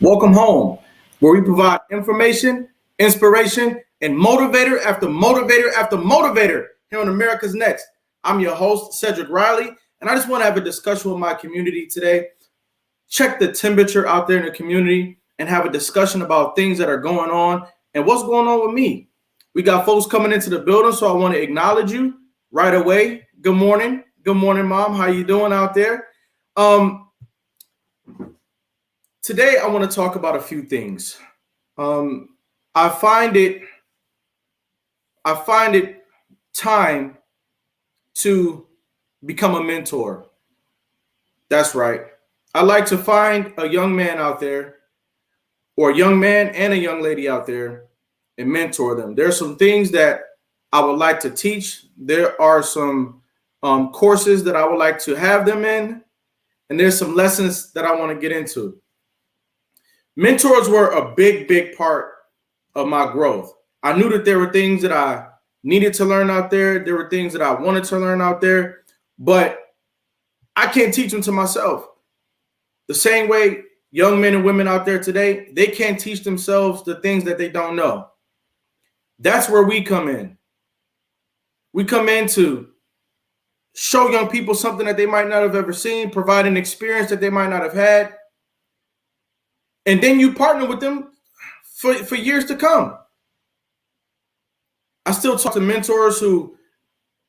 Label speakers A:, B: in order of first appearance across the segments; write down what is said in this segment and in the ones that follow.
A: Welcome home, where we provide information, inspiration, and motivator after motivator after motivator here on America's Next. I'm your host, Cedric Riley, and I just want to have a discussion with my community today. Check the temperature out there in the community and have a discussion about things that are going on and what's going on with me. We got folks coming into the building, so I want to acknowledge you right away. Good morning. Good morning, Mom. How you doing out there? Today, I want to talk about a few things. I find it time to become a mentor. That's right. I like to find a young man out there, or a young man and a young lady out there, and mentor them. There are some things that I would like to teach. There are some courses that I would like to have them in, and there's some lessons that I want to get into. Mentors were a big part of my growth. I knew that there were things that I needed to learn out there. There were things that I wanted to learn out there, but I can't teach them to myself. The same way young men and women out there today, they can't teach themselves the things that they don't know. That's where we come in. We come in to show young people something that they might not have ever seen, provide an experience that they might not have had. And then you partner with them for years to come. I still talk to mentors who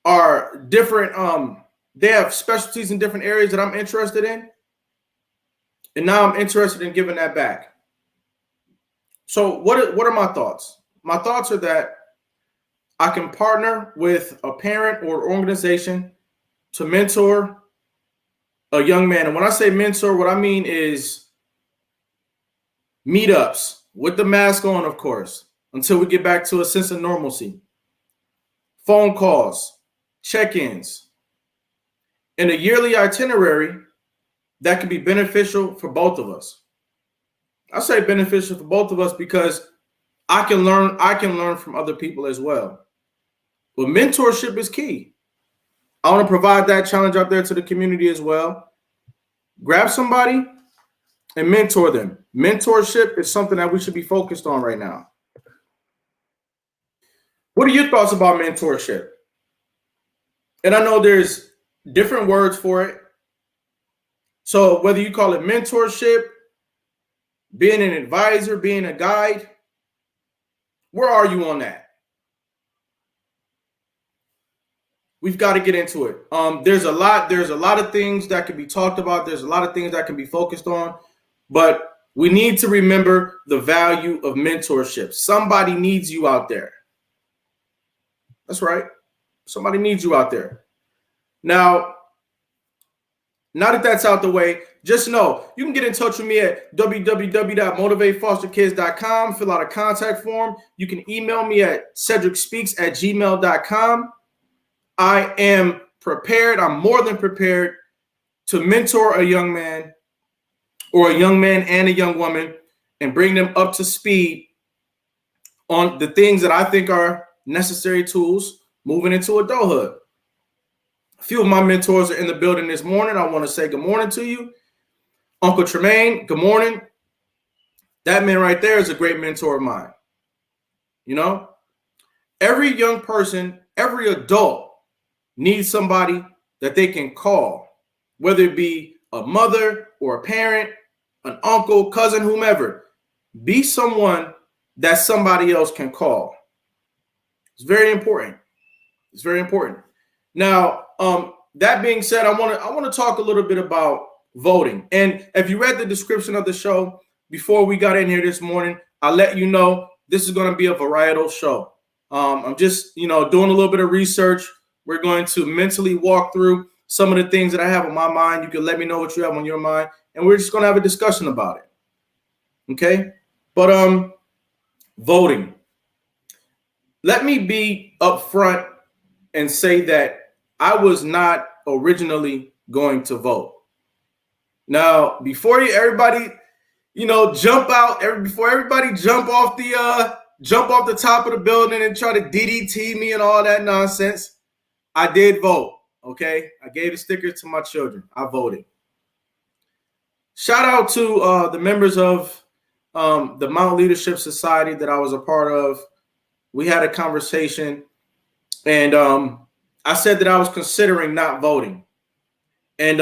A: are different. They have specialties in different areas that I'm interested in. And now I'm interested in giving that back. So what are my thoughts? My thoughts are that I can partner with a parent or organization to mentor a young man. And when I say mentor, what I mean is meetups with the mask on, of course, until we get back to a sense of normalcy. Phone calls, check-ins, and a yearly itinerary that can be beneficial for both of us. I say beneficial for both of us because I can learn from other people as well. But mentorship is key. I want to provide that challenge out there to the community as well. Grab somebody and mentor them. Mentorship is something that we should be focused on right now. What are your thoughts about mentorship? And I know there's different words for it. So whether you call it mentorship, being an advisor, being a guide, where are you on that? We've got to get into it. There's a lot of things that can be talked about. There's a lot of things that can be focused on, but we need to remember the value of mentorship. Somebody needs you out there. That's right. Somebody needs you out there. Now that that's out the way, just know you can get in touch with me at www.motivatefosterkids.com. Fill out a contact form. You can email me at cedricspeaks@gmail.com. I am prepared. I'm more than prepared to mentor a young man or a young man and a young woman and bring them up to speed on the things that I think are necessary tools moving into adulthood. A few of my mentors are in the building this morning. I want to say good morning to you. Uncle Tremaine, good morning. That man right there is a great mentor of mine. You know, every young person, every adult needs somebody that they can call, whether it be a mother or a parent, an uncle, cousin, whomever. Be someone that somebody else can call. It's very important. It's very important. Now, that being said, I want to talk a little bit about voting. And if you read the description of the show before we got in here this morning, I'll let you know this is going to be a varietal show. I'm just, doing a little bit of research. We're going to mentally walk through some of the things that I have on my mind. You can let me know what you have on your mind, and we're just going to have a discussion about it. Okay? But voting. Let me be upfront and say that I was not originally going to vote. Now, before everybody, jump out, before everybody jump off the top of the building and try to DDT me and all that nonsense, I did vote. Okay, I gave the stickers to my children. I voted. Shout out to the members of the Mount Leadership Society that I was a part of. We had a conversation, and I said that I was considering not voting. And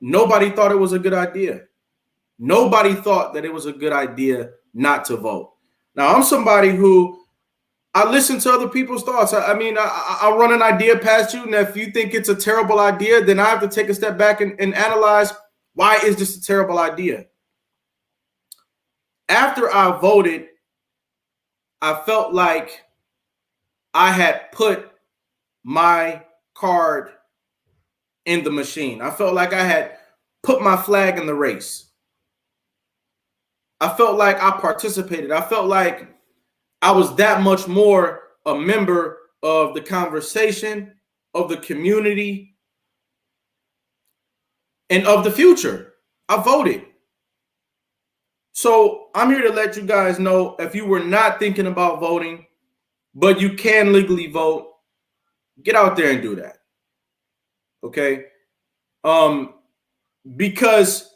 A: nobody thought it was a good idea. Nobody thought that it was a good idea not to vote. Now, I'm somebody who I listen to other people's thoughts. I mean, I'll run an idea past you, and if you think it's a terrible idea, then I have to take a step back and analyze, why is this a terrible idea? After I voted, I felt like I had put my card in the machine. I felt like I had put my flag in the race. I felt like I participated. I felt like I was that much more a member of the conversation, of the community, and of the future. I voted. So I'm here to let you guys know, if you were not thinking about voting, but you can legally vote, get out there and do that. Okay? Because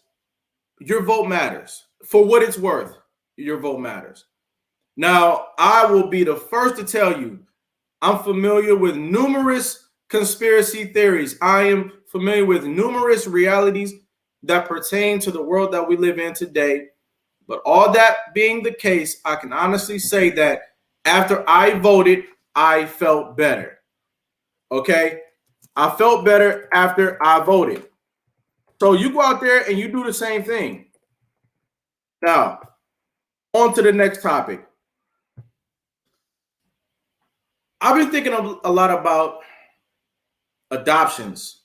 A: your vote matters. For what it's worth, your vote matters. Now, I will be the first to tell you, I'm familiar with numerous conspiracy theories. I am familiar with numerous realities that pertain to the world that we live in today. But all that being the case, I can honestly say that after I voted, I felt better. Okay? I felt better after I voted. So you go out there and you do the same thing. Now, on to the next topic. I've been thinking a lot about adoptions.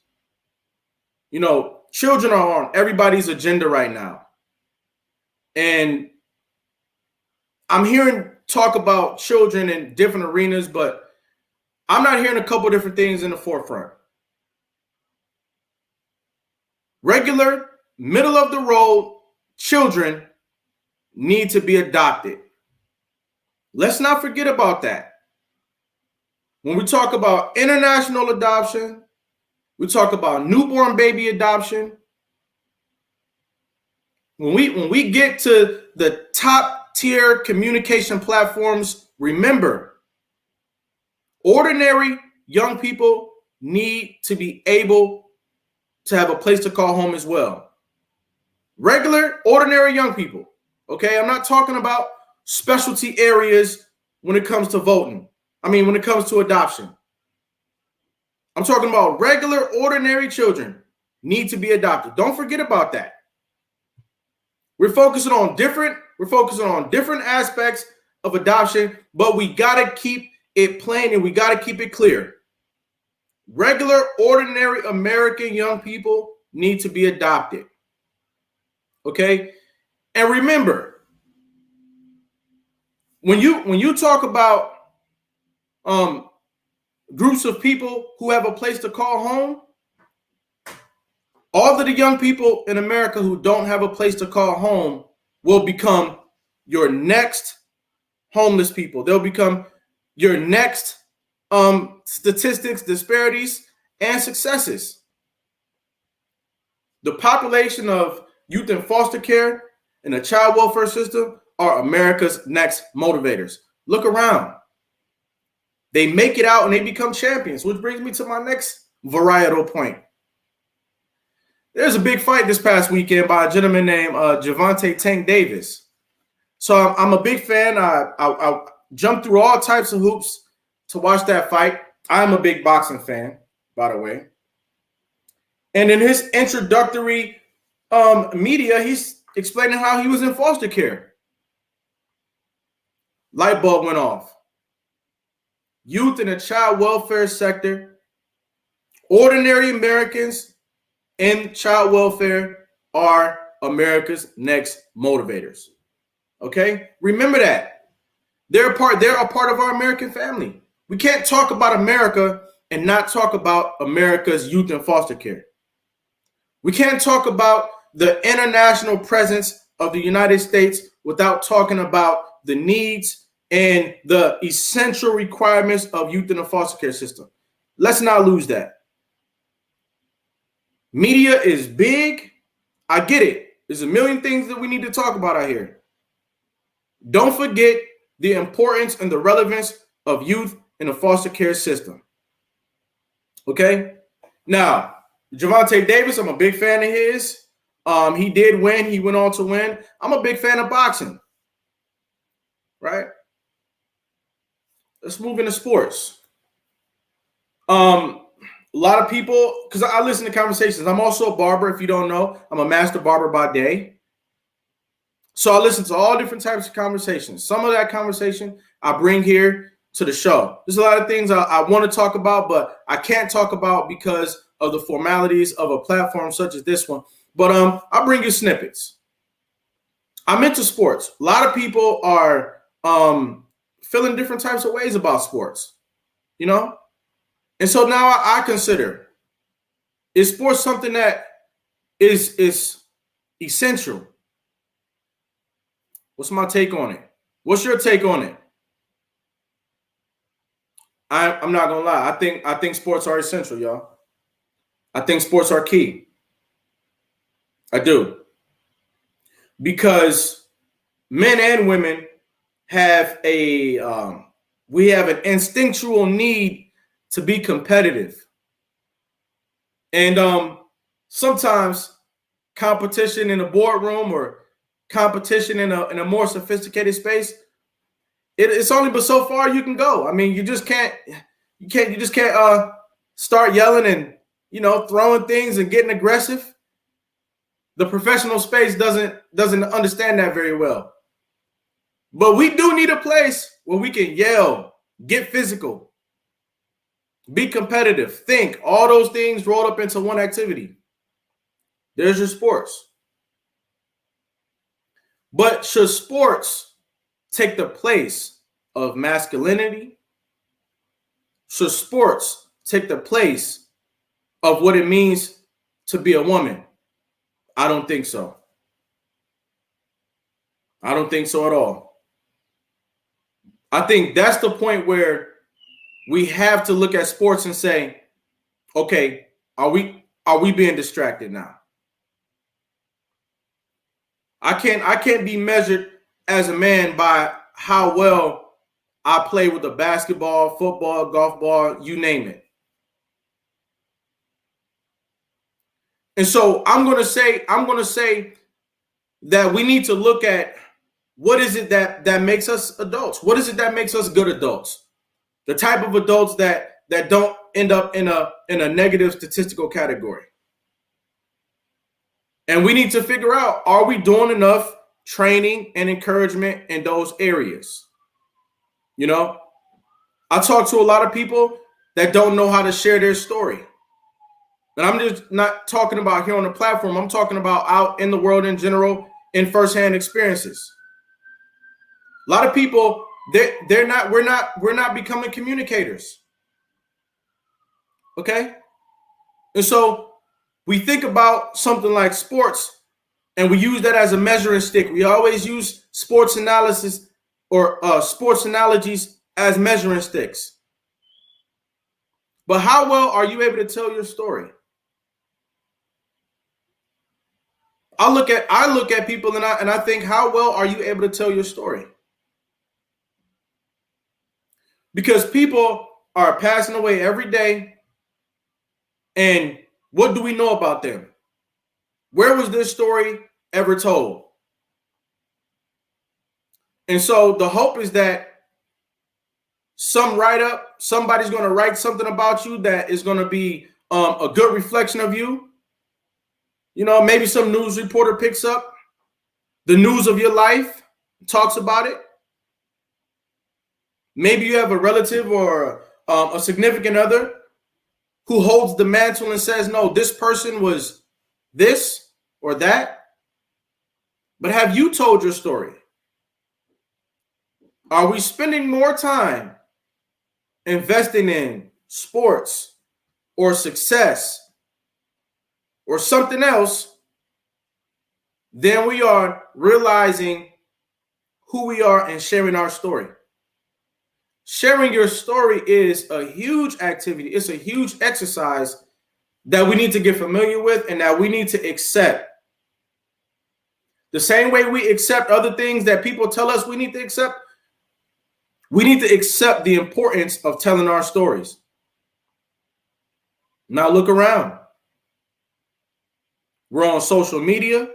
A: You know, children are on everybody's agenda right now. And I'm hearing talk about children in different arenas, but I'm not hearing a couple different things in the forefront. Regular, middle of the road children need to be adopted. Let's not forget about that. When we talk about international adoption, we talk about newborn baby adoption. When we get to the top tier communication platforms, remember, ordinary young people need to be able to have a place to call home as well. Regular, ordinary young people. Okay, I'm not talking about specialty areas when it comes to voting. When it comes to adoption. I'm talking about regular, ordinary children need to be adopted. Don't forget about that. We're focusing on different aspects of adoption, but we got to keep it plain and we got to keep it clear. Regular, ordinary American young people need to be adopted. Okay? And remember, when you talk about groups of people who have a place to call home, all of the young people in America who don't have a place to call home will become your next homeless people. They'll become your next statistics, disparities, and successes. The population of youth in foster care and the child welfare system are America's next motivators. Look around. They make it out and they become champions, which brings me to my next varietal point. There's a big fight this past weekend by a gentleman named Gervonta Tank Davis. So I'm a big fan. I jumped through all types of hoops to watch that fight. I'm a big boxing fan, by the way. And in his introductory media, he's explaining how he was in foster care. Light bulb went off. Youth in the child welfare sector, ordinary Americans in child welfare are America's next motivators. Okay? Remember that. They're a part of our American family. We can't talk about America and not talk about America's youth in foster care. We can't talk about the international presence of the United States without talking about the needs and the essential requirements of youth in the foster care system. Let's not lose that. Media is big. I get it. There's a million things that we need to talk about out here. Don't forget the importance and the relevance of youth in the foster care system. Okay? Now, Javante Davis, I'm a big fan of his. He did win. He went on to win. I'm a big fan of boxing. Right? Let's move into sports. A lot of people, because I listen to conversations. I'm also a barber, if you don't know. I'm a master barber by day. So I listen to all different types of conversations. Some of that conversation I bring here to the show. There's a lot of things I want to talk about, but I can't talk about because of the formalities of a platform such as this one. But I'll bring you snippets. I'm into sports. A lot of people are feeling different types of ways about sports, you know? And so now I consider, is sports something that is essential? What's my take on it? What's your take on it? I'm not gonna lie. I think sports are essential, y'all. I think sports are key. I do. Because men and women have we have an instinctual need to be competitive. And sometimes competition in a boardroom or competition in a more sophisticated space, it's only but so far you can go. I mean, you just can't start yelling and, you know, throwing things and getting aggressive. The professional space doesn't understand that very well. But we do need a place where we can yell, get physical, be competitive, think, all those things rolled up into one activity. There's your sports. But should sports take the place of masculinity? Should sports take the place of what it means to be a woman? I don't think so. I don't think so at all. I think that's the point where we have to look at sports and say, okay, are we being distracted now? I can't be measured as a man by how well I play with a basketball, football, golf ball, you name it. And so I'm going to say that we need to look at what is it that makes us adults? What is it that makes us good adults? The type of adults that don't end up in a negative statistical category. And we need to figure out, are we doing enough training and encouragement in those areas? You know, I talk to a lot of people that don't know how to share their story. And I'm just not talking about here on the platform. I'm talking about out in the world in general, in firsthand experiences. A lot of people, we're not becoming communicators. Okay? And so we think about something like sports and we use that as a measuring stick. We always use sports analysis or sports analogies as measuring sticks. But how well are you able to tell your story? I look at people and I think, how well are you able to tell your story? Because people are passing away every day. And what do we know about them? Where was this story ever told? And so the hope is that somebody's going to write something about you that is going to be a good reflection of you. You know, maybe some news reporter picks up the news of your life, talks about it. Maybe you have a relative or a significant other who holds the mantle and says, no, this person was this or that. But have you told your story? Are we spending more time investing in sports or success or something else than we are realizing who we are and sharing our story? Sharing your story is a huge activity. It's a huge exercise that we need to get familiar with and that we need to accept. The same way we accept other things that people tell us we need to accept, we need to accept the importance of telling our stories. Now look around. We're on social media.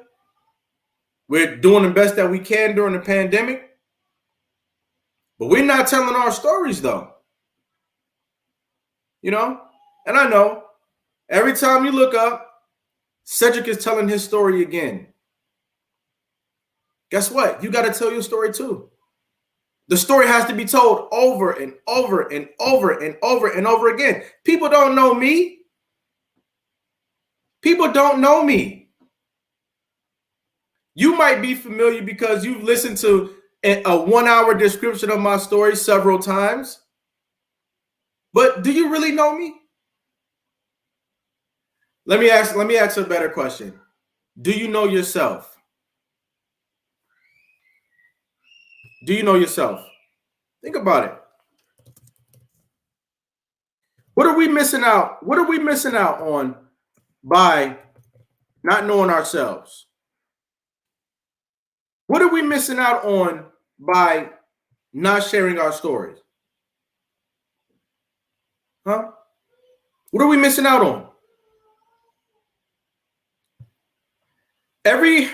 A: We're doing the best that we can during the pandemic. But we're not telling our stories, though. You know? And I know every time you look up, Cedric is telling his story again. Guess what? You got to tell your story too. The story has to be told over and over and over and over and over again. People don't know me. People don't know me. You might be familiar because you've listened to a 1-hour description of my story several times. But do you really know me? Let me ask a better question. Do you know yourself? Do you know yourself? Think about it. What are we missing out? What are we missing out on by not knowing ourselves? What are we missing out on by not sharing our stories? Huh? What are we missing out on? Every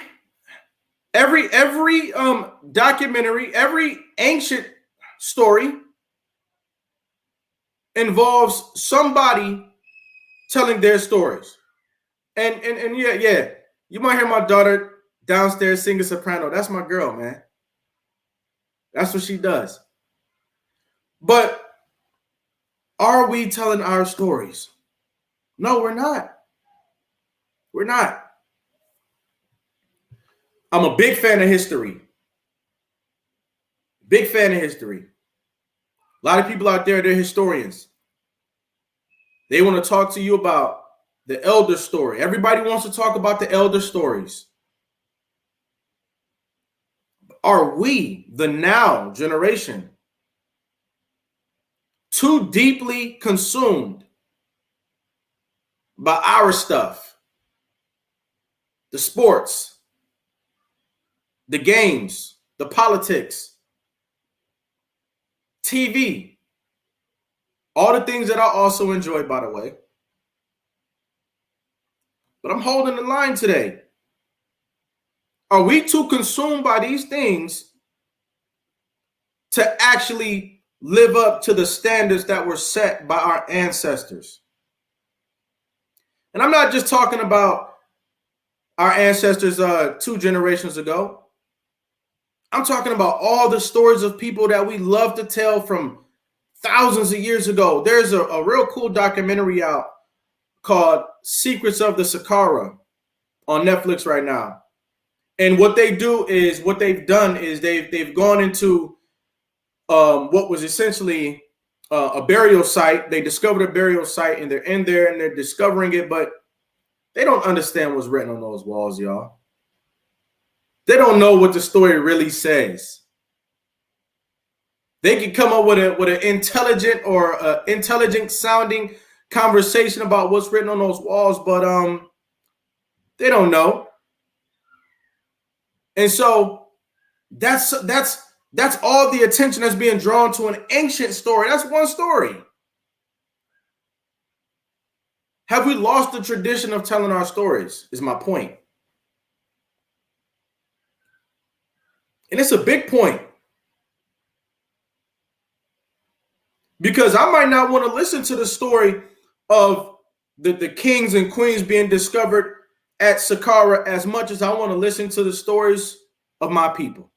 A: documentary, every ancient story involves somebody telling their stories. And yeah, you might hear my daughter downstairs singing soprano. That's my girl, man. That's what she does. But are we telling our stories? No, we're not. We're not. I'm a big fan of history. Big fan of history. A lot of people out there, they're historians. They want to talk to you about the elder story. Everybody wants to talk about the elder stories. Are we, the now generation, too deeply consumed by our stuff? The sports, the games, the politics, TV, all the things that I also enjoy, by the way. But I'm holding the line today. Are we too consumed by these things to actually live up to the standards that were set by our ancestors? And I'm not just talking about our ancestors 2 generations ago. I'm talking about all the stories of people that we love to tell from thousands of years ago. There's a real cool documentary out called Secrets of the Sakara on Netflix right now. And what they've done is they've gone into what was essentially a burial site. They discovered a burial site and they're in there and they're discovering it, but they don't understand what's written on those walls, y'all. They don't know what the story really says. They can come up with an intelligent or intelligent sounding conversation about what's written on those walls, but they don't know. And so that's all the attention that's being drawn to an ancient story. That's one story. Have we lost the tradition of telling our stories, is my point. And it's a big point. Because I might not want to listen to the story of the kings and queens being discovered at Saqqara as much as I want to listen to the stories of my people.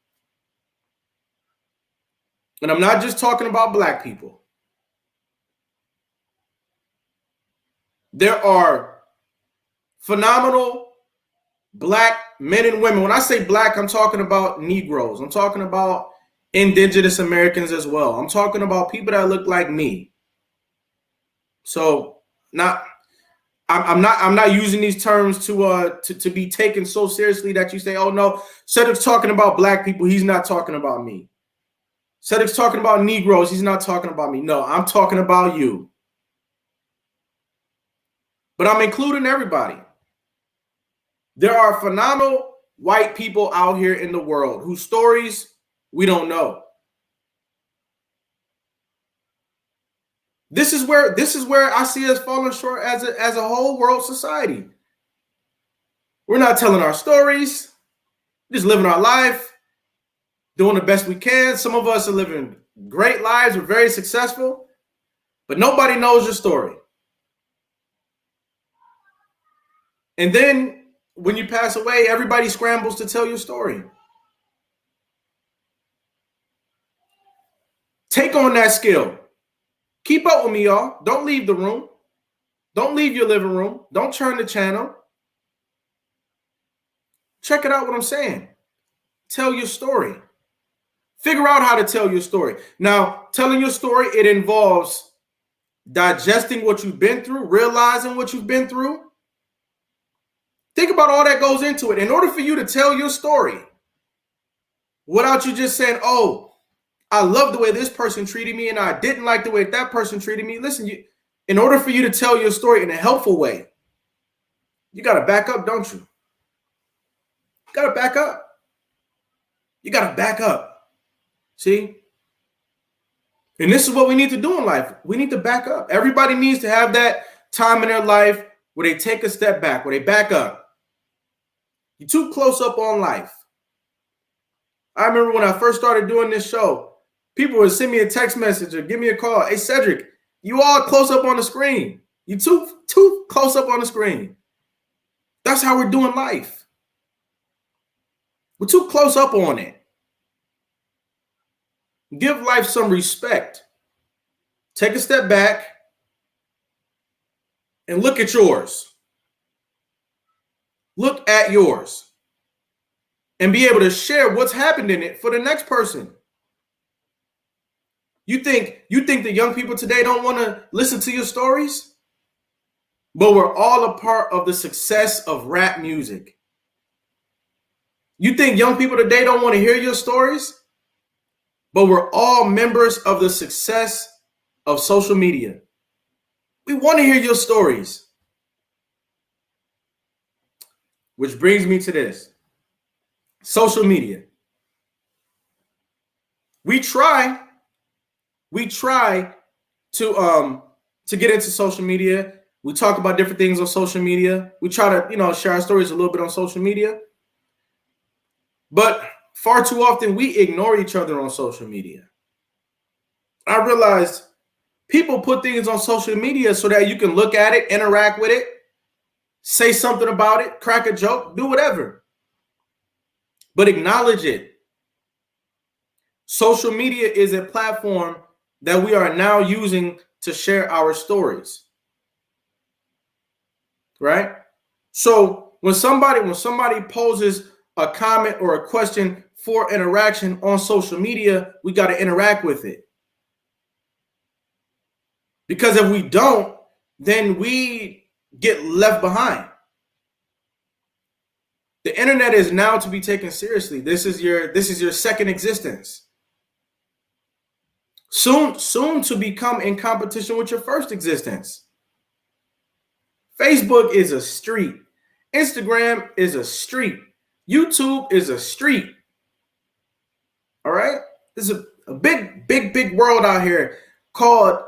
A: And I'm not just talking about Black people. There are phenomenal Black men and women. When I say Black, I'm talking about Negroes. I'm talking about Indigenous Americans as well. I'm talking about people that look like me. So I'm not using these terms to be taken so seriously that you say, oh no, Cedric's talking about Black people, he's not talking about me. Cedric's talking about Negroes, he's not talking about me. No, I'm talking about you. But I'm including everybody. There are phenomenal white people out here in the world whose stories we don't know. This is where I see us falling short as a whole world society. We're not telling our stories, just living our life, doing the best we can. Some of us are living great lives, we're very successful, but nobody knows your story. And then when you pass away, everybody scrambles to tell your story. Take on that skill. Keep up with me, y'all. Don't leave the room. Don't leave your living room. Don't turn the channel. Check it out what I'm saying. Tell your story. Figure out how to tell your story. Now, telling your story, it involves digesting what you've been through, realizing what you've been through. Think about all that goes into it. In order for you to tell your story, without you just saying, oh, I love the way this person treated me and I didn't like the way that person treated me. Listen, in order for you to tell your story in a helpful way, you got to back up, don't you? You got to back up. You got to back up. See? And this is what we need to do in life. We need to back up. Everybody needs to have that time in their life where they take a step back, where they back up. You're too close up on life. I remember when I first started doing this show, people would send me a text message or give me a call. Hey, Cedric, you all close up on the screen. You too close up on the screen. That's how we're doing life. We're too close up on it. Give life some respect. Take a step back and look at yours. Look at yours. And be able to share what's happened in it for the next person. You think the young people today don't want to listen to your stories? But we're all a part of the success of rap music. You think young people today don't want to hear your stories? But we're all members of the success of social media. We want to hear your stories. Which brings me to this. Social media. We try to get into social media. We talk about different things on social media. We try to, share our stories a little bit on social media. But far too often we ignore each other on social media. I realized people put things on social media so that you can look at it, interact with it, say something about it, crack a joke, do whatever. But acknowledge it. Social media is a platform that we are now using to share our stories. Right? So when somebody poses a comment or a question for interaction on social media, we got to interact with it. Because if we don't, then we get left behind. The internet is now to be taken seriously. This is your second existence. Soon to become in competition with your first existence. Facebook is a street. Instagram is a street. YouTube is a street. All right? There's a big world out here called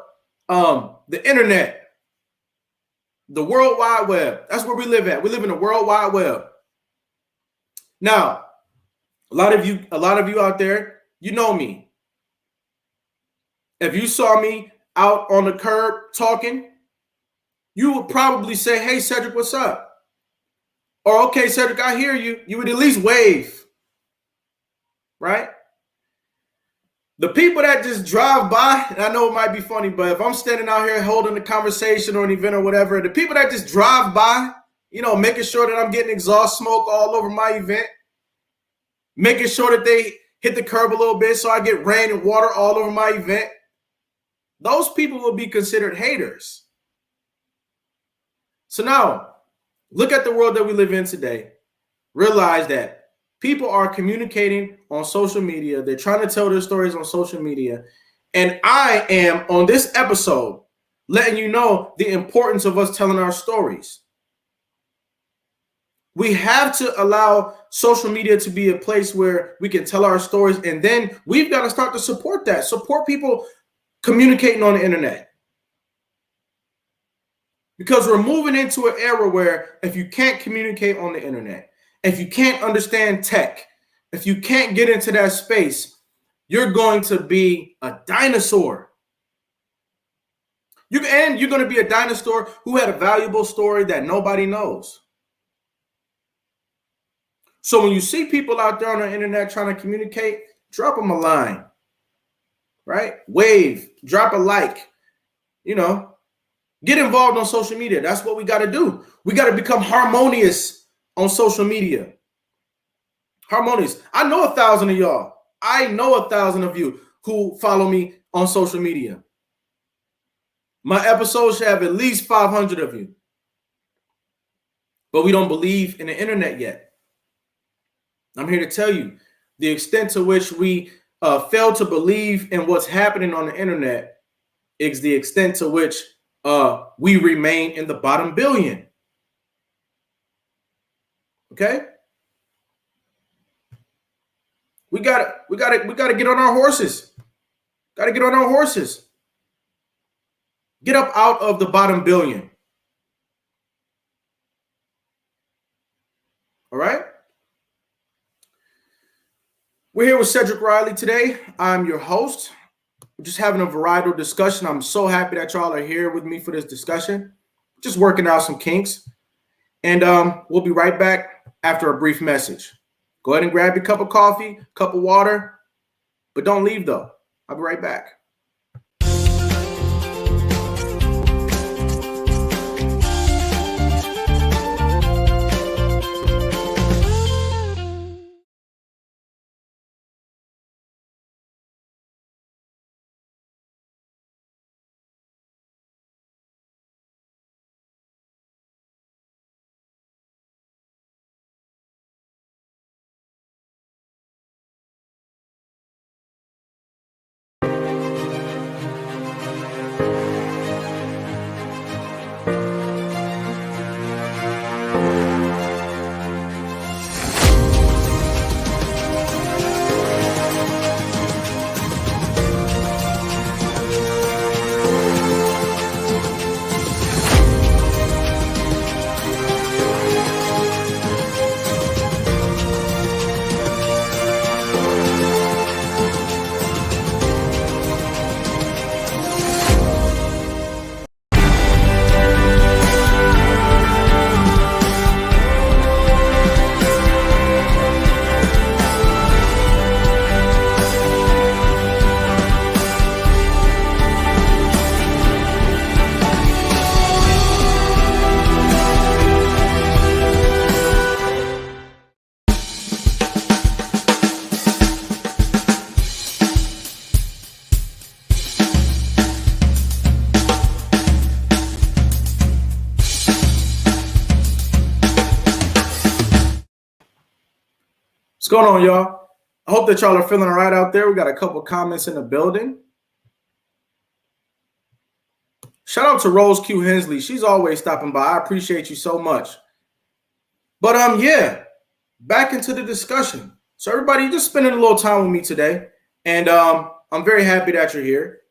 A: the internet. The World Wide Web. That's where we live at. We live in the World Wide Web. Now, a lot of you out there, you know me. If you saw me out on the curb talking, you would probably say, hey, Cedric, what's up? Or, okay, Cedric, I hear you. You would at least wave, right? The people that just drive by, and I know it might be funny, but if I'm standing out here holding a conversation or an event or whatever, the people that just drive by, making sure that I'm getting exhaust smoke all over my event, making sure that they hit the curb a little bit so I get rain and water all over my event, those people will be considered haters. So now, look at the world that we live in today. Realize that people are communicating on social media. They're trying to tell their stories on social media. And I am, on this episode, letting you know the importance of us telling our stories. We have to allow social media to be a place where we can tell our stories, and then we've got to start to support that. Support people communicating on the internet. Because we're moving into an era where if you can't communicate on the internet, if you can't understand tech, if you can't get into that space, you're going to be a dinosaur. You're going to be a dinosaur who had a valuable story that nobody knows. So when you see people out there on the internet trying to communicate, drop them a line, right? Wave, drop a like, get involved on social media. That's what we got to do. We got to become harmonious on social media. Harmonious. I know 1,000 of y'all. I know 1,000 of you who follow me on social media. My episodes should have at least 500 of you. But we don't believe in the internet yet. I'm here to tell you the extent to which we fail to believe in what's happening on the internet is the extent to which we remain in the bottom billion. Okay? We got to get on our horses. Got to get on our horses. Get up out of the bottom billion. All right? We're here with Cedric Riley today. I'm your host. We're just having a varietal discussion. I'm so happy that y'all are here with me for this discussion. Just working out some kinks. And we'll be right back after a brief message. Go ahead and grab your cup of coffee, cup of water, but don't leave though. I'll be right back. What's going on, y'all? I hope that y'all are feeling all right out there. We got a couple comments in the building. Shout out to Rose Q Hensley. She's always stopping by. I appreciate you so much. But yeah, back into the discussion. So everybody, you're just spending a little time with me today. And I'm very happy that you're here.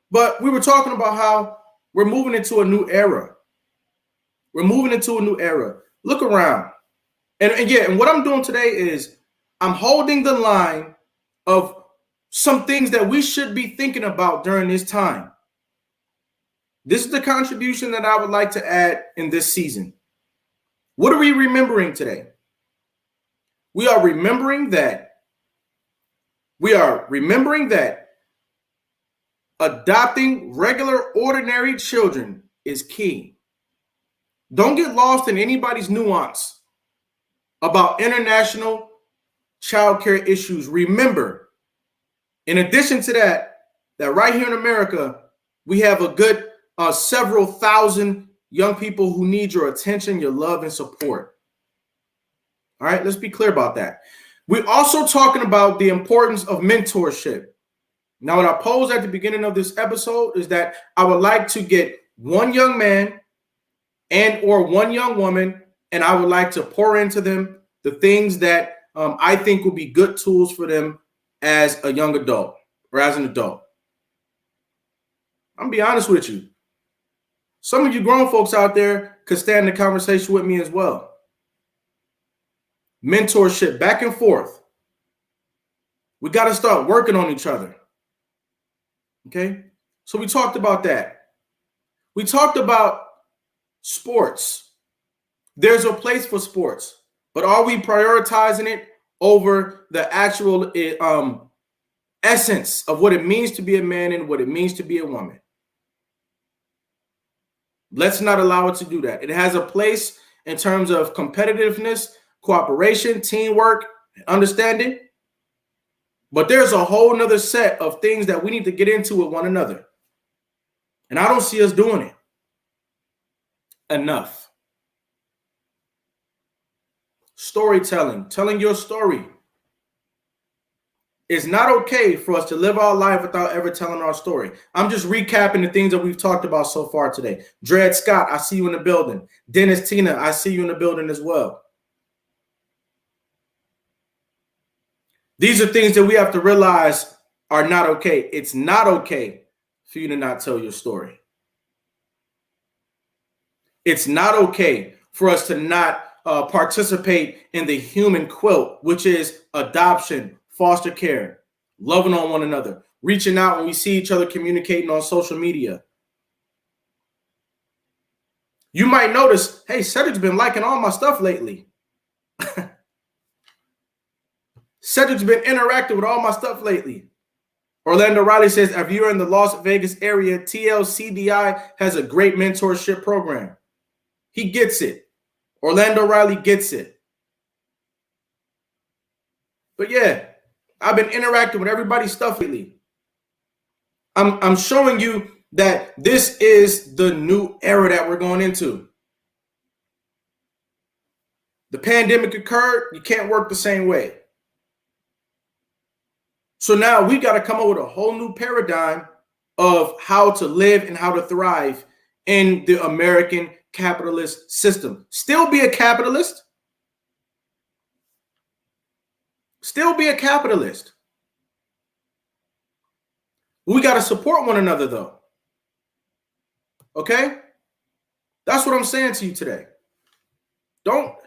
A: But we were talking about how we're moving into a new era. We're moving into a new era. Look around. And what I'm doing today is I'm holding the line of some things that we should be thinking about during this time. This is the contribution that I would like to add in this season. What are we remembering today? We are remembering that adopting regular, ordinary children is key. Don't get lost in anybody's nuance about international child care issues. Remember, in addition to that right here in America, we have a good several thousand young people who need your attention, your love, and support. All right, let's be clear about that. We're also talking about the importance of mentorship. Now, what I posed at the beginning of this episode is that I would like to get one young man and or one young woman and I would like to pour into them the things that I think will be good tools for them as a young adult or as an adult. I'm gonna be honest with you. Some of you grown folks out there could stand the conversation with me as well. Mentorship, back and forth. We got to start working on each other. Okay? So we talked about that. We talked about sports. There's a place for sports, but are we prioritizing it over the actual essence of what it means to be a man and what it means to be a woman? Let's not allow it to do that. It has a place in terms of competitiveness, cooperation, teamwork, understanding. But there's a whole nother set of things that we need to get into with one another. And I don't see us doing it enough. Storytelling, telling your story. It's not okay for us to live our life without ever telling our story. I'm just recapping the things that we've talked about so far today. Dred Scott, I see you in the building. Dennis Tina, I see you in the building as well. These are things that we have to realize are not okay. It's not okay for you to not tell your story. It's not okay for us to not participate in the human quilt, which is adoption, foster care, loving on one another, reaching out when we see each other, communicating on social media. You might notice, hey, Cedric's been liking all my stuff lately. Cedric's been interacting with all my stuff lately. Orlando Riley says, if you're in the Las Vegas area, TLCDI has a great mentorship program. He gets it. Orlando Riley gets it. But yeah, I've been interacting with everybody's stuff lately. I'm showing you that this is the new era that we're going into. The pandemic occurred. You can't work the same way. So now we got to come up with a whole new paradigm of how to live and how to thrive in the American capitalist system. Still be a capitalist. Still be a capitalist. We got to support one another, though. Okay? That's what I'm saying to you today. Don't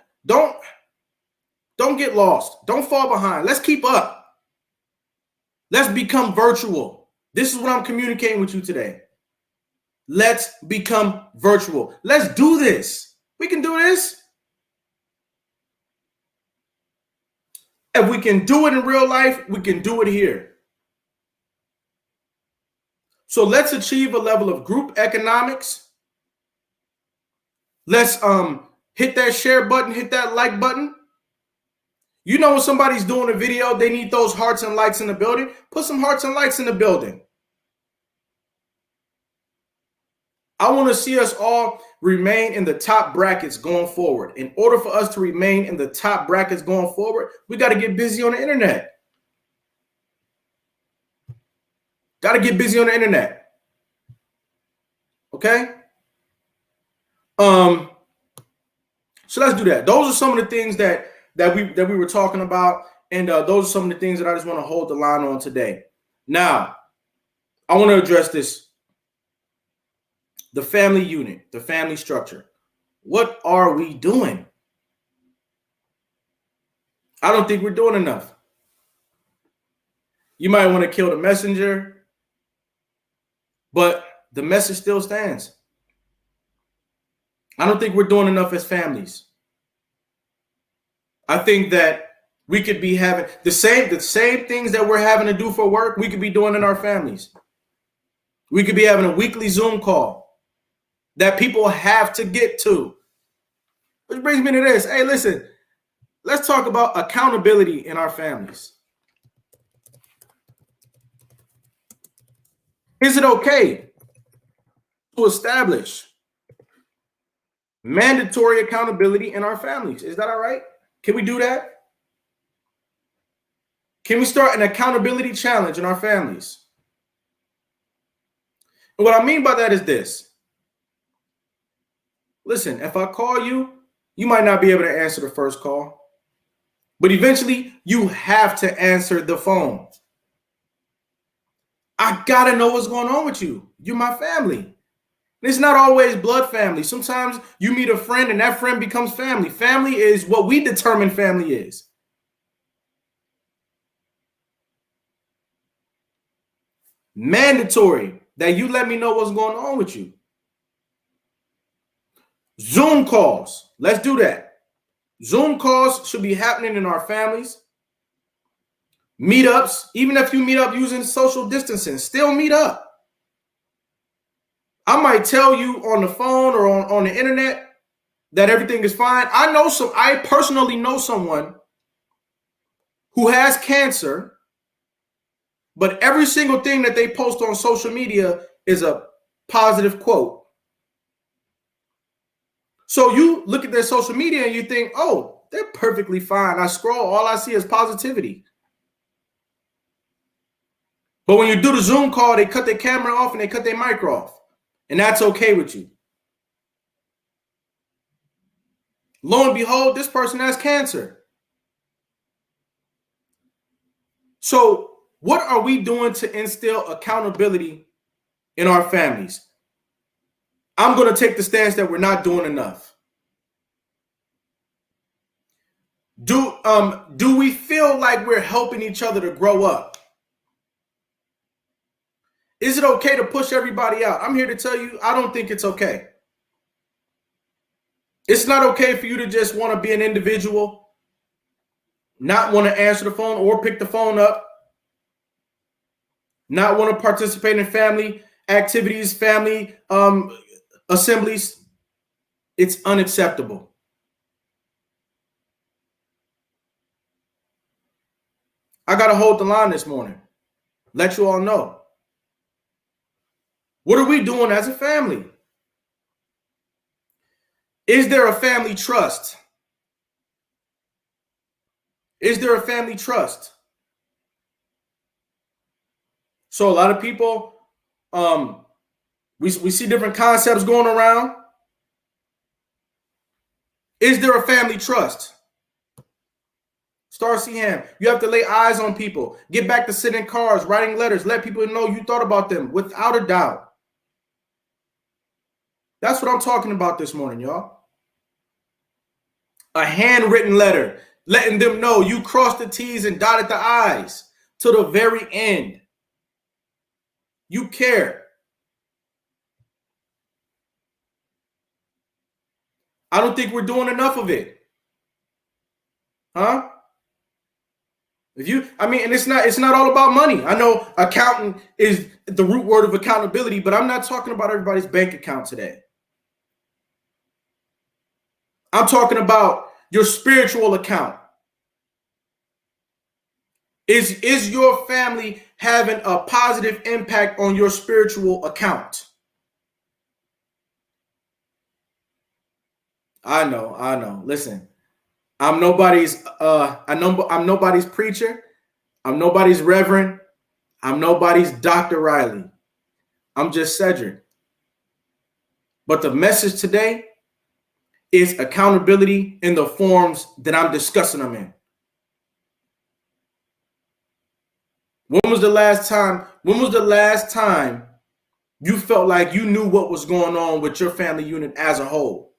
A: get lost. Don't fall behind. Let's keep up. Let's become virtual. This is what I'm communicating with you today. Let's become virtual. Let's do this. We can do this. If we can do it in real life, we can do it here. So let's achieve a level of group economics. Let's hit that share button, hit that like button. You know when somebody's doing a video, they need those hearts and likes in the building. Put some hearts and likes in the building. I want to see us all remain in the top brackets going forward. In order for us to remain in the top brackets going forward, we got to get busy on the internet. Got to get busy on the internet. Okay? So let's do that. Those are some of the things that we were talking about, and those are some of the things that I just want to hold the line on today. Now, I want to address this. The family unit, the family structure. What are we doing? I don't think we're doing enough. You might want to kill the messenger, but the message still stands. I don't think we're doing enough as families. I think that we could be having the same things that we're having to do for work, we could be doing in our families. We could be having a weekly Zoom call that people have to get to. Which brings me to this. Hey, listen, let's talk about accountability in our families. Is it okay to establish mandatory accountability in our families? Is that all right? Can we do that? Can we start an accountability challenge in our families? And what I mean by that is this. Listen, if I call you You might not be able to answer the first call, but eventually you have to answer the phone. I gotta know what's going on with you. You're my family. It's not always blood family. Sometimes you meet a friend and that friend becomes family. Family is what we determine family is. Mandatory that you let me know what's going on with you. Zoom calls. Let's do that. Zoom calls should be happening in our families. Meetups, even if you meet up using social distancing, still meet up. I might tell you on the phone or on the internet that everything is fine. I personally know someone who has cancer, but every single thing that they post on social media is a positive quote. So you look at their social media and you think, oh, they're perfectly fine. I scroll, all I see is positivity. But when you do the Zoom call, they cut their camera off and they cut their mic off. And that's okay with you. Lo and behold, this person has cancer. So what are we doing to instill accountability in our families? I'm going to take the stance that we're not doing enough. Do we feel like we're helping each other to grow up? Is it okay to push everybody out? I'm here to tell you, I don't think it's okay. It's not okay for you to just want to be an individual, not want to answer the phone or pick the phone up, not want to participate in family activities, family assemblies. It's unacceptable. I got to hold the line this morning. Let you all know. What are we doing as a family? Is there a family trust? Is there a family trust? So a lot of people, we see different concepts going around. Is there a family trust? Star C Ham, you have to lay eyes on people. Get back to sitting in cars, writing letters. Let people know you thought about them without a doubt. That's what I'm talking about this morning, y'all. A handwritten letter, letting them know you crossed the T's and dotted the I's to the very end. You care. I don't think we're doing enough of it. Huh? And it's not all about money. I know accountant is the root word of accountability, but I'm not talking about everybody's bank account today. I'm talking about your spiritual account. Is your family having a positive impact on your spiritual account? I know. Listen, I'm nobody's I'm nobody's preacher. I'm nobody's reverend. I'm nobody's Dr. Riley. I'm just Cedric. But the message today is accountability in the forms that I'm discussing them in. When was the last time you felt like you knew what was going on with your family unit as a whole?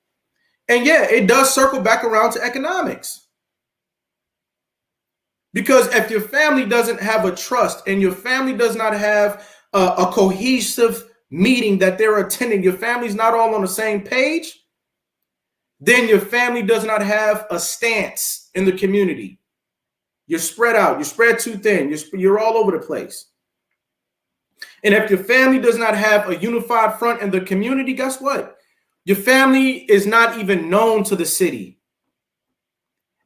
A: And yeah, it does circle back around to economics. Because if your family doesn't have a trust and your family does not have a cohesive meeting that they're attending, your family's not all on the same page, then your family does not have a stance in the community. You're spread out. You're spread too thin. You're all over the place. And if your family does not have a unified front in the community, guess what? Your family is not even known to the city.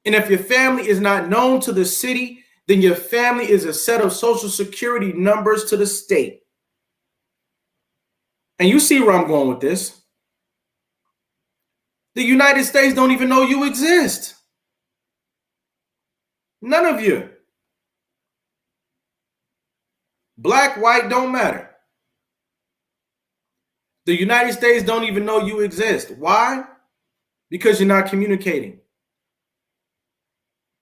A: And if your family is not known to the city, then your family is a set of social security numbers to the state. And you see where I'm going with this. The United States don't even know you exist. None of you. Black, white, don't matter. The United States don't even know you exist. Why? Because you're not communicating.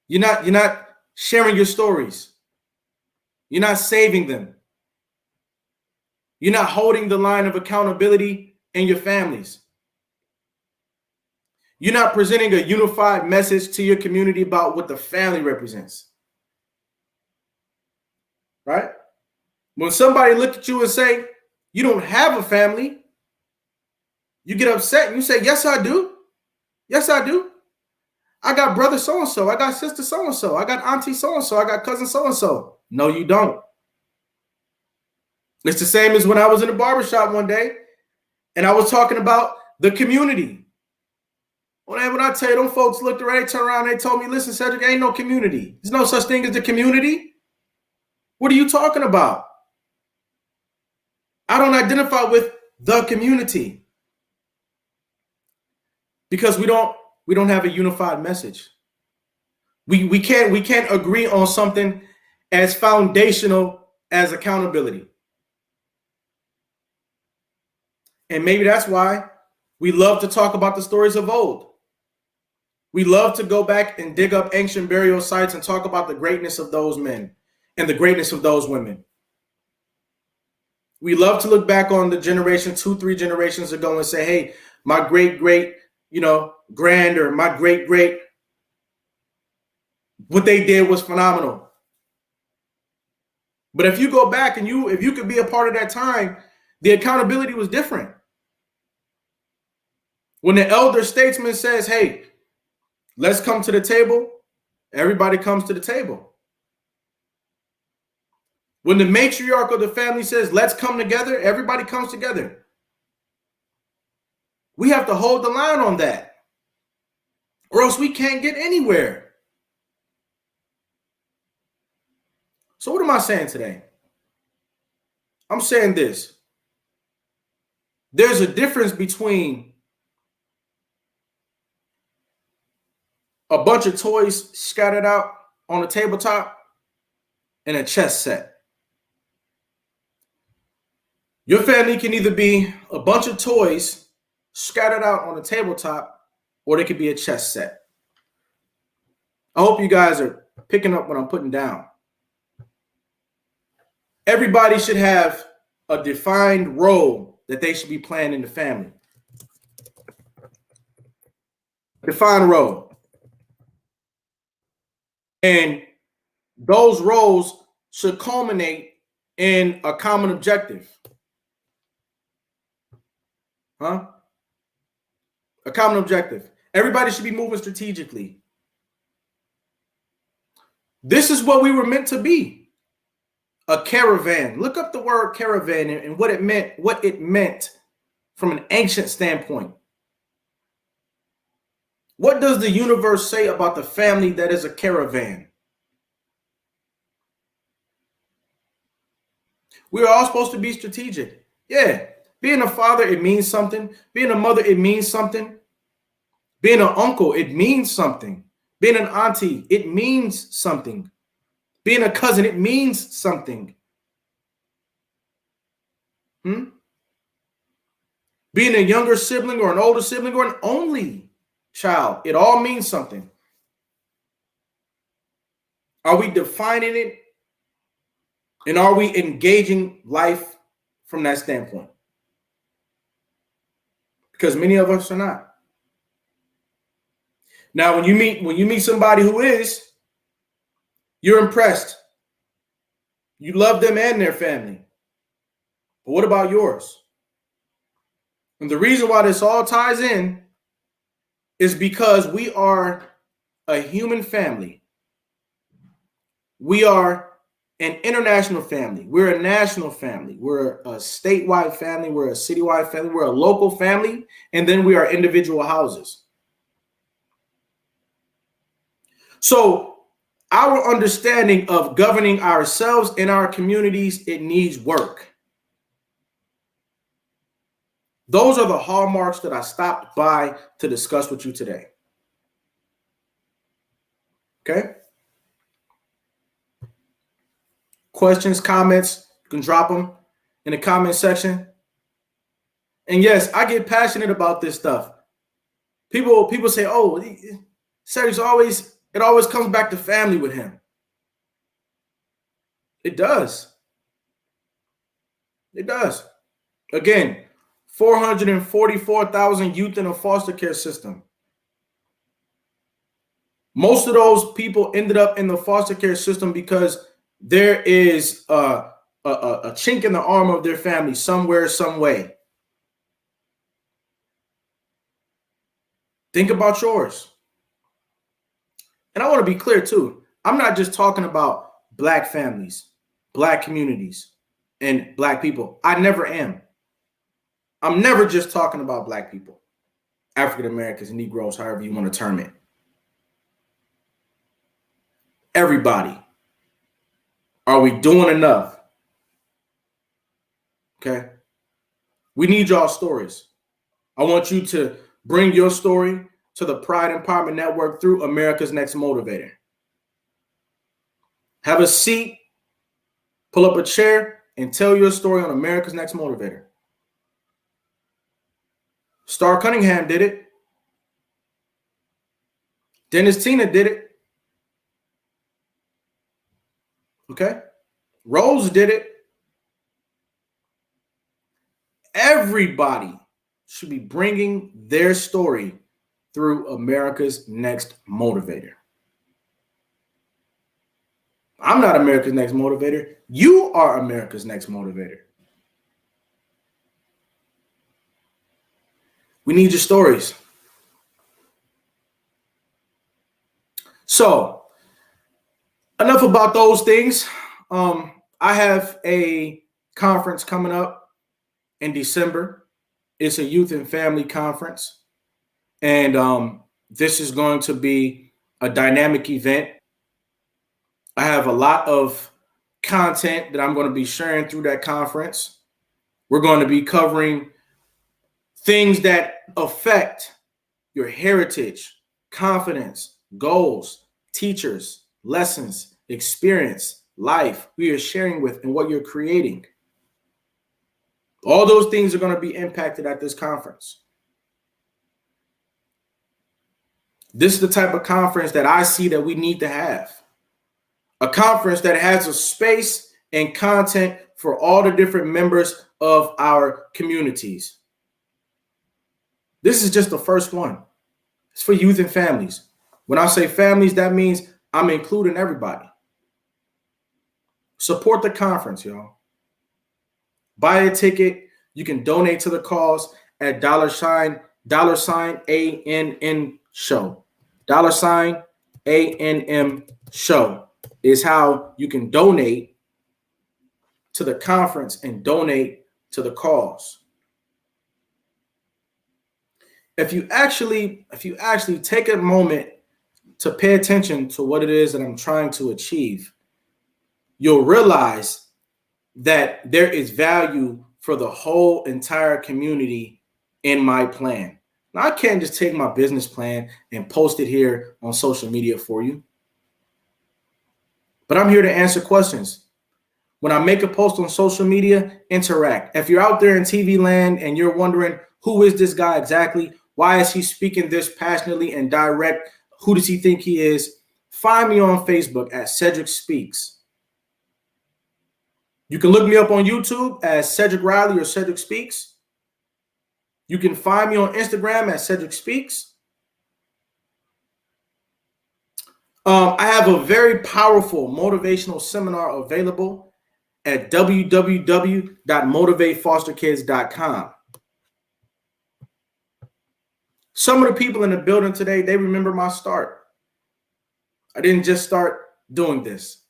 A: You're not sharing your stories. You're not saving them. You're not holding the line of accountability in your families. You're not presenting a unified message to your community about what the family represents. Right? When somebody look at you and say, you don't have a family, you get upset and you say, yes, I do. Yes, I do. I got brother so-and-so. I got sister so-and-so. I got auntie so-and-so. I got cousin so-and-so. No, you don't. It's the same as when I was in the barbershop one day and I was talking about the community. When I tell you, them folks looked around, they turned around, and they told me, listen, Cedric, ain't no community. There's no such thing as the community. What are you talking about? I don't identify with the community because we don't have a unified message. We can't agree on something as foundational as accountability. And maybe that's why we love to talk about the stories of old. We love to go back and dig up ancient burial sites and talk about the greatness of those men and the greatness of those women. We love to look back on the generation 2-3 generations ago and say, hey, my great, grand, or my great, what they did was phenomenal. But if you go back and if you could be a part of that time, the accountability was different. When the elder statesman says, hey, let's come to the table, everybody comes to the table. When the matriarch of the family says, let's come together, everybody comes together. We have to hold the line on that, or else we can't get anywhere. So what am I saying today? I'm saying this. There's a difference between a bunch of toys scattered out on a tabletop and a chess set. Your family can either be a bunch of toys scattered out on a tabletop, or they could be a chess set. I hope you guys are picking up what I'm putting down. Everybody should have a defined role that they should be playing in the family. Defined role. And those roles should culminate in a common objective. A common objective. Everybody should be moving strategically. This is what we were meant to be. A caravan. Look up the word caravan and what it meant from an ancient standpoint. What does the universe say about the family that is a caravan? We are all supposed to be strategic. Yeah. Being a father, it means something. Being a mother, it means something. Being an uncle, it means something. Being an auntie, it means something. Being a cousin, it means something. Being a younger sibling or an older sibling or an only child, it all means something. Are we defining it? And are we engaging life from that standpoint? Because many of us are not. Now, when you meet somebody who is, you're impressed. You love them and their family. But what about yours? And the reason why this all ties in is because we are a human family. We are an international family. We're a national family. We're a statewide family. We're a citywide family. We're a local family. And then we are individual houses. So our understanding of governing ourselves and our communities, it needs work. Those are the hallmarks that I stopped by to discuss with you today. Okay? Questions, comments, you can drop them in the comment section. And yes, I get passionate about this stuff. People say, oh, Cedric's it always comes back to family with him. It does. It does. Again, 444,000 youth in a foster care system. Most of those people ended up in the foster care system because there is a chink in the armor of their family somewhere, some way. Think about yours. And I want to be clear too. I'm not just talking about Black families, Black communities, and Black people. I never am. I'm never just talking about Black people, African Americans, Negroes, however you want to term it. Everybody. Are we doing enough? Okay. We need y'all stories. I want you to bring your story to the Pride Empowerment Network through America's Next Motivator. Have a seat, pull up a chair, and tell your story on America's Next Motivator. Star Cunningham did it. Dennis Tina did it. Okay. Rose did it. Everybody should be bringing their story through America's Next Motivator. I'm not America's Next Motivator. You are America's Next Motivator. We need your stories. So, enough about those things. I have a conference coming up in December. It's a youth and family conference. And this is going to be a dynamic event. I have a lot of content that I'm going to be sharing through that conference. We're going to be covering things that affect your heritage, confidence, goals, teachers, lessons, experience, life, who you're sharing with, and what you're creating. All those things are going to be impacted at this conference. This is the type of conference that I see that we need to have. A conference that has a space and content for all the different members of our communities. This is just the first one. It's for youth and families. When I say families, that means I'm including everybody. Support the conference, y'all. Buy a ticket. You can donate to the cause at $ANN show. $ANM show is how you can donate to the conference and donate to the cause. If you actually take a moment to pay attention to what it is that I'm trying to achieve, you'll realize that there is value for the whole entire community in my plan. Now, I can't just take my business plan and post it here on social media for you. But I'm here to answer questions. When I make a post on social media, interact. If you're out there in TV land and you're wondering, who is this guy exactly? Why is he speaking this passionately and direct? Who does he think he is? Find me on Facebook at Cedric Speaks. You can look me up on YouTube as Cedric Riley or Cedric Speaks. You can find me on Instagram at Cedric Speaks. I have a very powerful motivational seminar available at www.motivatefosterkids.com. Some of the people in the building today, they remember my start. I didn't just start doing this.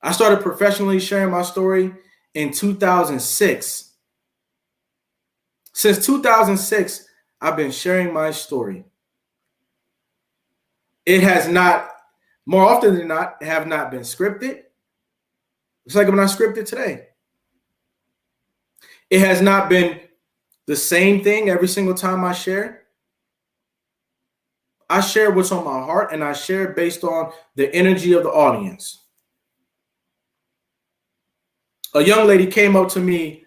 A: I started professionally sharing my story in 2006. Since 2006, I've been sharing my story. It has not, more often than not, have not been scripted. It's like I'm not scripted today. It has not been the same thing every single time I share. I share what's on my heart, and I share based on the energy of the audience. A young lady came up to me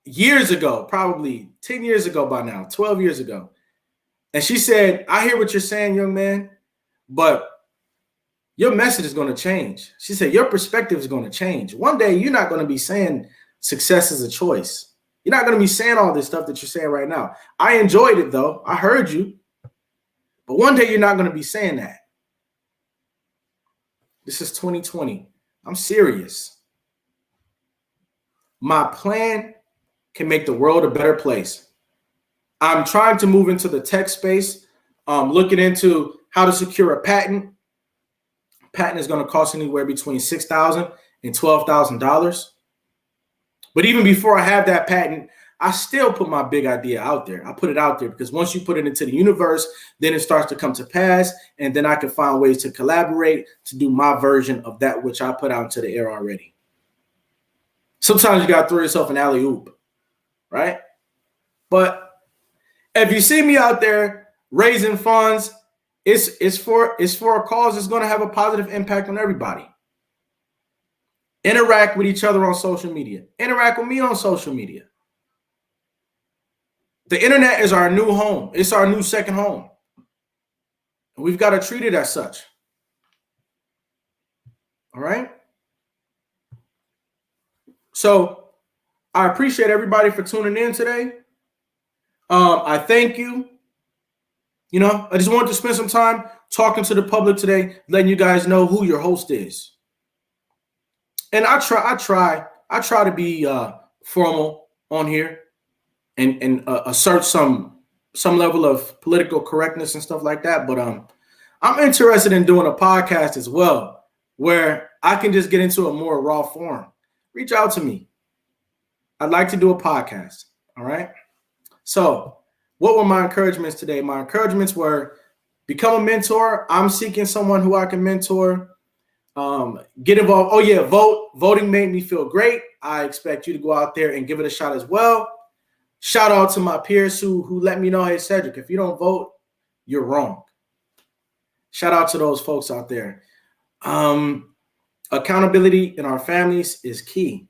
A: years ago, probably 10 years ago by now, 12 years ago. And she said, I hear what you're saying, young man, but your message is going to change. She said, your perspective is going to change. One day, you're not going to be saying success is a choice. You're not going to be saying all this stuff that you're saying right now. I enjoyed it, though. I heard you. But one day, you're not going to be saying that. This is 2020. I'm serious. My plan can make the world a better place. I'm trying to move into the tech space, looking into how to secure a patent. Patent is going to cost anywhere between $6,000 and $12,000. But even before I have that patent, I still put my big idea out there. I put it out there because once you put it into the universe, then it starts to come to pass. And then I can find ways to collaborate to do my version of that which I put out into the air already. Sometimes you got to throw yourself an alley-oop, right? But if you see me out there raising funds, it's for a cause that's going to have a positive impact on everybody. Interact with each other on social media. Interact with me on social media. The internet is our new home. It's our new second home. And we've got to treat it as such. All right? So I appreciate everybody for tuning in today. I thank you. You know, I just wanted to spend some time talking to the public today, letting you guys know who your host is. And I try to be formal on here and assert some level of political correctness and stuff like that. But I'm interested in doing a podcast as well, where I can just get into a more raw form. Reach out to me. I'd like to do a podcast. All right. So what were my encouragements today? My encouragements were become a mentor. I'm seeking someone who I can mentor. Get involved. Oh yeah, vote. Voting made me feel great. I expect you to go out there and give it a shot as well. Shout out to my peers who let me know, hey, Cedric, if you don't vote, you're wrong. Shout out to those folks out there. Accountability in our families is key.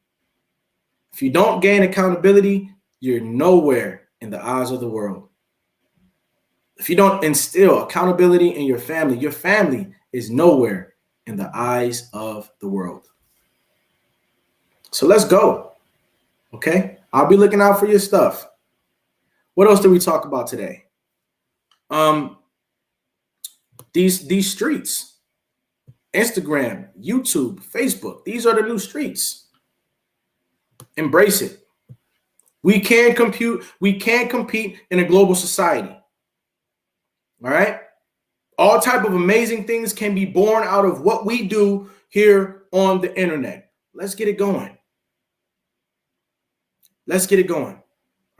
A: If you don't gain accountability, you're nowhere in the eyes of the world. If you don't instill accountability in your family is nowhere in the eyes of the world. So let's go. Okay? I'll be looking out for your stuff. What else did we talk about today? These streets. Instagram, YouTube, Facebook. These are the new streets. Embrace it. We can compete in a global society. All right? All type of amazing things can be born out of what we do here on the internet. Let's get it going. Let's get it going.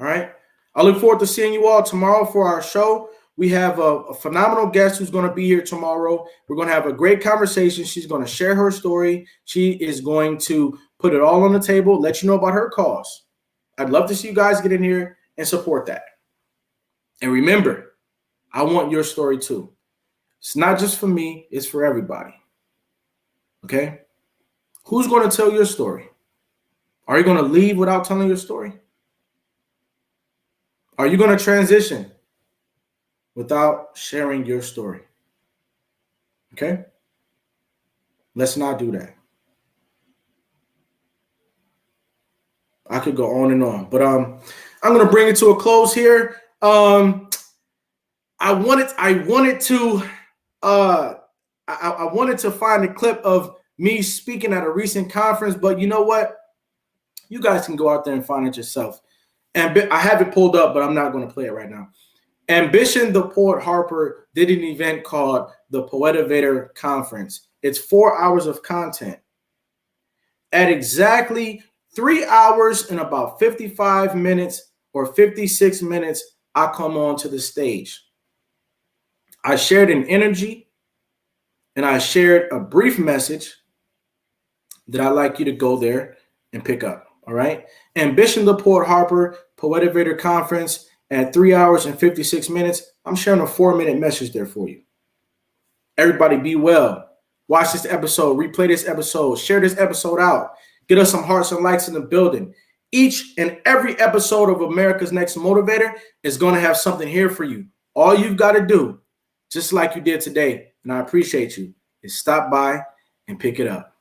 A: All right? I look forward to seeing you all tomorrow for our show. We have a phenomenal guest who's going to be here tomorrow. We're going to have a great conversation. She's going to share her story. She is going to put it all on the table, let you know about her cause. I'd love to see you guys get in here and support that. And remember, I want your story too. It's not just for me, it's for everybody. Okay? Who's going to tell your story? Are you going to leave without telling your story? Are you going to transition without sharing your story? Okay? Let's not do that. I could go on and on, but I'm going to bring it to a close here. I wanted to find a clip of me speaking at a recent conference, but you know what? You guys can go out there and find it yourself. And I have it pulled up, but I'm not going to play it right now. Ambition the Poet Harper did an event called the Motivator Conference. It's 4 hours of content. At exactly 3 hours and about 55 minutes or 56 minutes, I come on to the stage. I shared an energy and I shared a brief message that I'd like you to go there and pick up. All right. Ambition the Poet Harper Motivator Conference at 3 hours and 56 minutes. I'm sharing a 4-minute message there for you. Everybody be well. Watch this episode, replay this episode, share this episode out. Get us some hearts and likes in the building. Each and every episode of America's Next Motivator is going to have something here for you. All you've got to do, just like you did today, and I appreciate you, is stop by and pick it up.